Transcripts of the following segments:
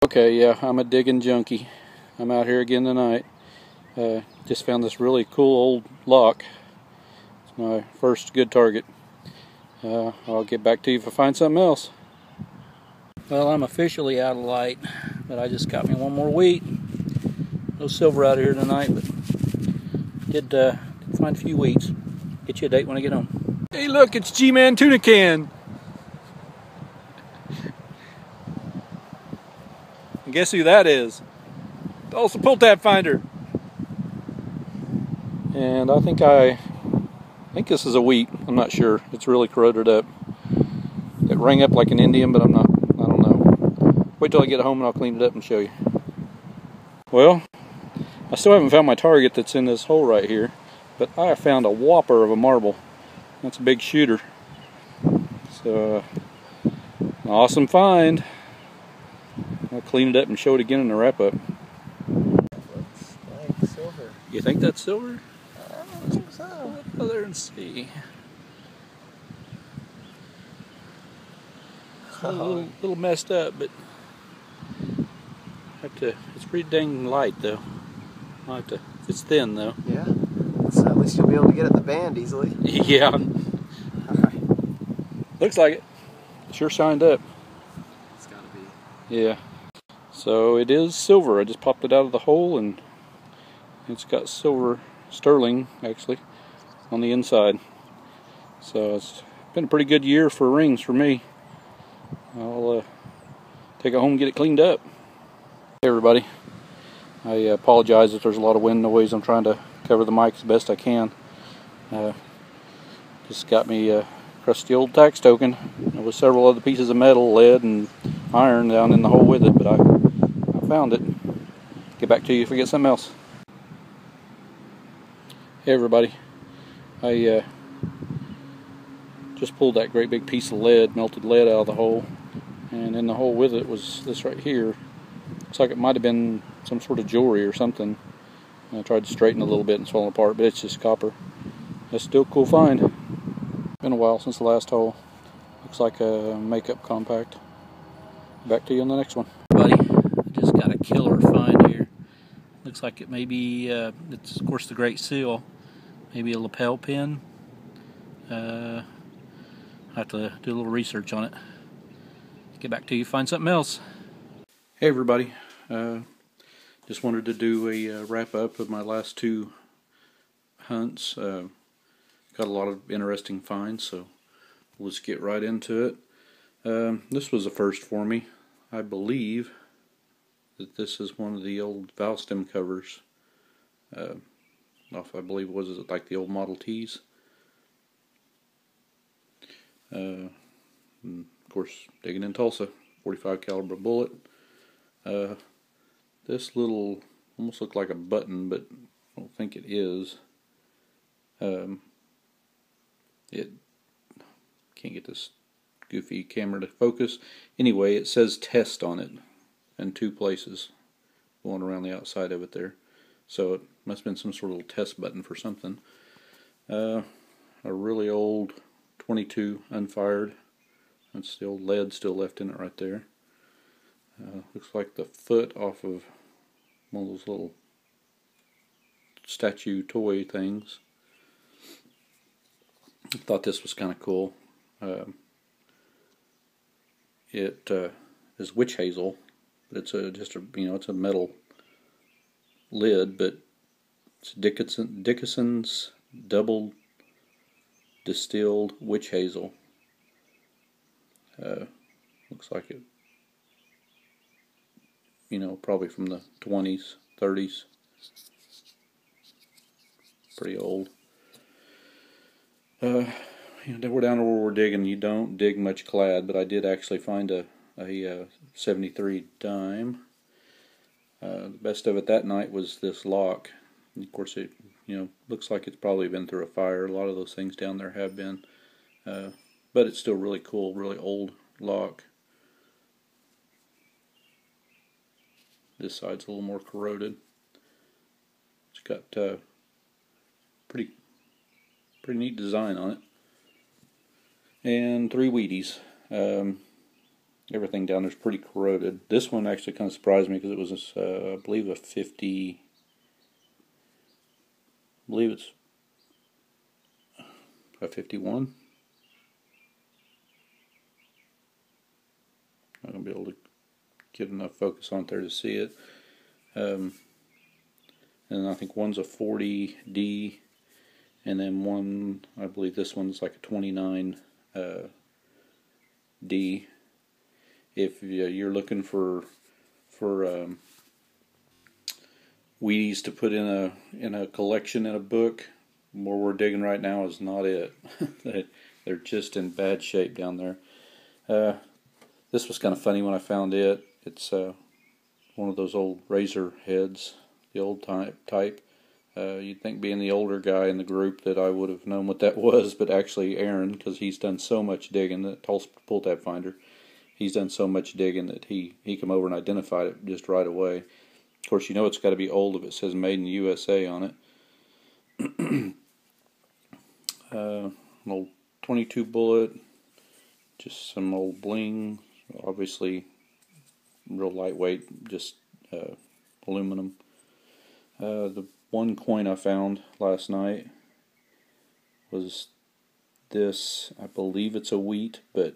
Okay, yeah, I'm a digging junkie. I'm out here again tonight. Just found this really cool old lock. It's my first good target. I'll get back to you if I find something else. Well, I'm officially out of light, but I just got me one more wheat. No silver out here tonight, but did find a few wheats. Get you a date when I get home. Hey, look, it's G-Man Tuna Can. And guess who that is? Also Pull Tab Finder. And I think this is a wheat. I'm not sure. It's really corroded up. It rang up like an Indian, but I don't know. Wait till I get home and I'll clean it up and show you. Well, I still haven't found my target that's in this hole right here, but I found a whopper of a marble. That's a big shooter. So, an awesome find. I'll clean it up and show it again in the wrap up. Looks like silver. You think that's silver? I don't think so. Let's go there and see. It's a little messed up, but it's pretty dang light though. I'll have to, it's thin though. Yeah. So at least you'll be able to get at the band easily. Yeah. Alright. Looks like it. Sure shined up. It's gotta be. Yeah. So it is silver. I just popped it out of the hole and it's got silver sterling actually on the inside. So it's been a pretty good year for rings for me. I'll take it home and get it cleaned up. Hey everybody. I apologize if there's a lot of wind noise. I'm trying to cover the mic as best I can. Just got me a crusty old tax token. There was several other pieces of metal, lead and iron down in the hole with it, but I found it. Get back to you if we get something else. Hey everybody. I just pulled that great big piece of lead, melted lead out of the hole, and in the hole with it was this right here. Looks like it might have been some sort of jewelry or something. And I tried to straighten it a little bit and it's falling apart, but it's just copper. That's still a cool find. Been a while since the last hole. Looks like a makeup compact. Back to you on the next one. Buddy, I just got a killer find here. Looks like it may be, it's of course the Great Seal. Maybe a lapel pin. I have to do a little research on it. Get back to you, find something else. Hey everybody. Just wanted to do a wrap up of my last two hunts. Got a lot of interesting finds, so let's get right into it. This was a first for me. I believe that this is one of the old valve stem covers. I believe it was like the old Model Ts. Of course, digging in Tulsa, 45 caliber bullet. This little almost looked like a button, but I don't think it is. It can't get this goofy camera to focus. Anyway, it says test on it in two places going around the outside of it there. So it must have been some sort of little test button for something. A really old 22 unfired. That's the old lead still left in it right there. Looks like the foot off of one of those little statue toy things. I thought this was kind of cool. It is witch hazel. It's it's a metal lid, but it's Dickinson's double distilled witch hazel. Looks like it. Probably from the 20s, 30s. Pretty old. We're down where we're digging. You don't dig much clad, but I did actually find a 73 dime. The best of it that night was this lock. And of course, it looks like it's probably been through a fire. A lot of those things down there have been, but it's still really cool, really old lock. This side's a little more corroded. It's got pretty neat design on it. And 3 Wheaties. everything down there's pretty corroded. This one actually kind of surprised me because it was, I believe, a 50. I believe it's a 51. I'm not gonna be able to get enough focus on it there to see it. And I think one's a 40D, and then one, I believe this one's like a 29D. If you're looking for Wheaties to put in a collection in a book, where we're digging right now is not it. They're just in bad shape down there. This was kind of funny when I found it. It's one of those old razor heads, the old type. You'd think, being the older guy in the group, that I would have known what that was, but actually Aaron, because he's done so much digging, that Tulsa Pull Tab Finder, he's done so much digging that he came over and identified it just right away. Of course, you know it's got to be old if it says Made in the USA on it. An old 22 bullet, just some old bling, obviously real lightweight, just aluminum. The one coin I found last night was this. I believe it's a wheat, but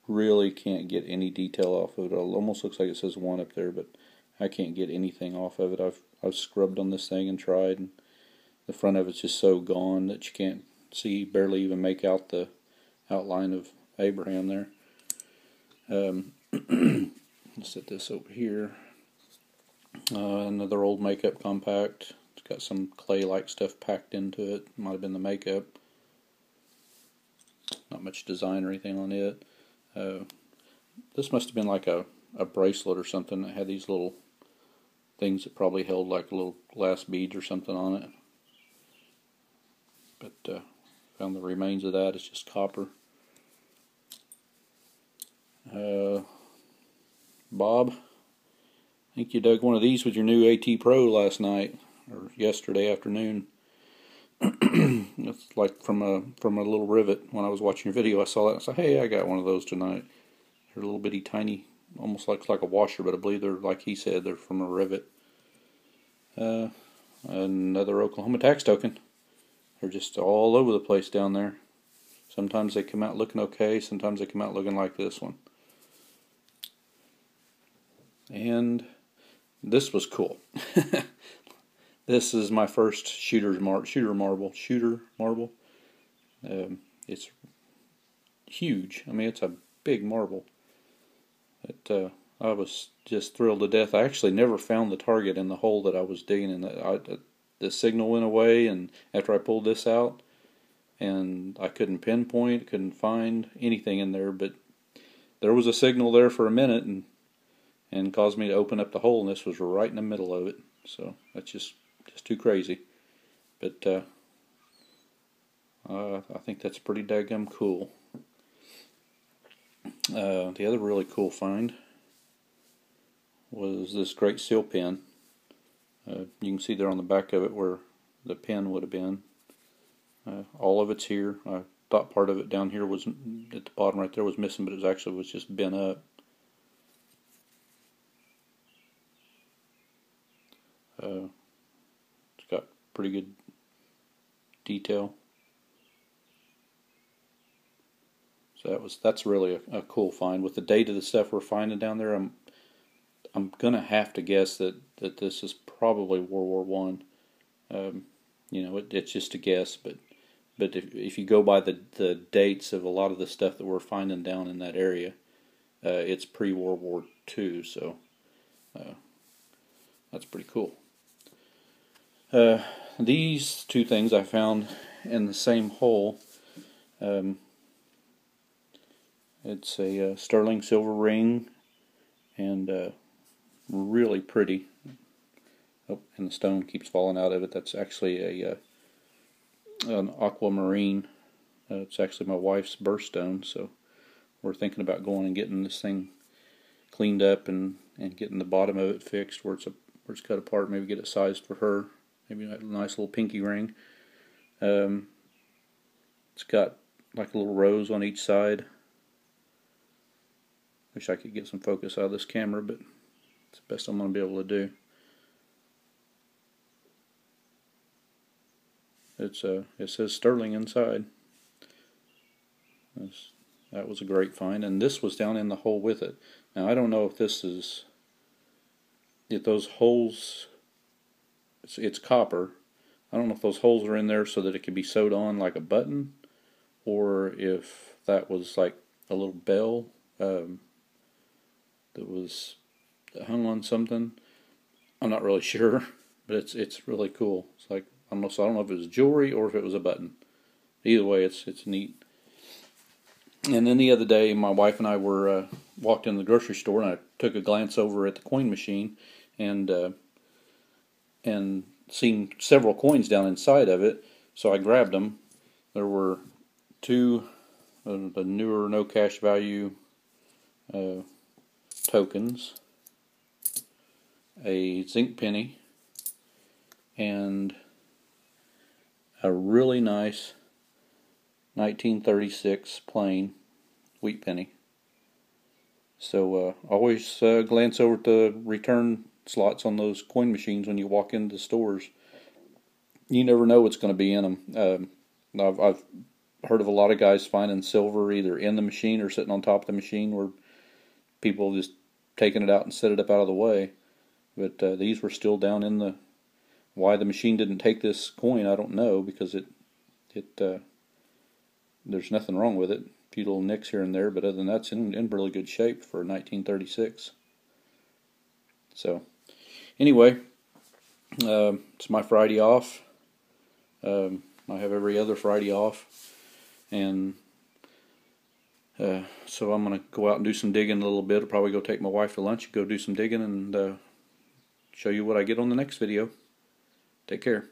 really can't get any detail off of it. It almost looks like it says 1 up there, but I can't get anything off of it. I've scrubbed on this thing and tried, and the front of it's just so gone that you can't see, barely even make out the outline of Abraham there. Let's set this over here. Another old makeup compact. It's got some clay-like stuff packed into it. Might have been the makeup. Not much design or anything on it. This must have been like a bracelet or something that had these little things that probably held like little glass beads or something on it. But found the remains of that. It's just copper. Bob, I think you dug one of these with your new AT Pro last night or yesterday afternoon. It's like from a little rivet. When I was watching your video, I saw that and I said, "Hey, I got one of those tonight." They're a little bitty, tiny, almost looks like a washer, but I believe they're, like he said, they're from a rivet. Another Oklahoma tax token. They're just all over the place down there. Sometimes they come out looking okay. Sometimes they come out looking like this one. And this was cool. This is my first shooter marble. It's huge. I mean, it's a big marble. I was just thrilled to death. I actually never found the target in the hole that I was digging in. The signal went away, and after I pulled this out, and I couldn't pinpoint, couldn't find anything in there, but there was a signal there for a minute, and caused me to open up the hole, and this was right in the middle of it. So that's just too crazy. But I think that's pretty daggum cool. The other really cool find was this Great Seal pen. You can see there on the back of it where the pen would have been. All of it's here. I thought part of it down here was at the bottom right there was missing, but it was just bent up. It's got pretty good detail. So that's really a cool find. With the date of the stuff we're finding down there, I'm gonna have to guess that this is probably World War I. It's just a guess, but if you go by the dates of a lot of the stuff that we're finding down in that area, it's pre-World War II. So that's pretty cool. These two things I found in the same hole. It's a sterling silver ring, and really pretty. Oh, and the stone keeps falling out of it. That's actually an aquamarine. It's actually my wife's birthstone, so we're thinking about going and getting this thing cleaned up and getting the bottom of it fixed where it's cut apart. Maybe get it sized for her. Maybe a nice little pinky ring. It's got like a little rose on each side. Wish I could get some focus out of this camera, but it's the best I'm going to be able to do. It says Sterling inside. That was a great find, and this was down in the hole with it. Now I don't know if those holes, it's copper. I don't know if those holes are in there so that it can be sewed on like a button, or if that was like a little bell that was hung on something. I'm not really sure, but it's really cool. It's like I don't know if it was jewelry or if it was a button. Either way, it's neat. And then the other day, my wife and I were walked in the grocery store, and I took a glance over at the coin machine, and seen several coins down inside of it. So I grabbed them. There were two the newer no cash value tokens, a zinc penny, and a really nice 1936 plain wheat penny. So always glance over at the return slots on those coin machines when you walk into stores. You never know what's going to be in them. I've heard of a lot of guys finding silver either in the machine or sitting on top of the machine, where people just taking it out and set it up out of the way. But these were still down in the. Why the machine didn't take this coin, I don't know, because there's nothing wrong with it. A few little nicks here and there, but other than that, it's in really good shape for 1936. So, anyway, it's my Friday off. I have every other Friday off, and so I'm going to go out and do some digging a little bit. I'll probably go take my wife to lunch, go do some digging, and show you what I get on the next video. Take care.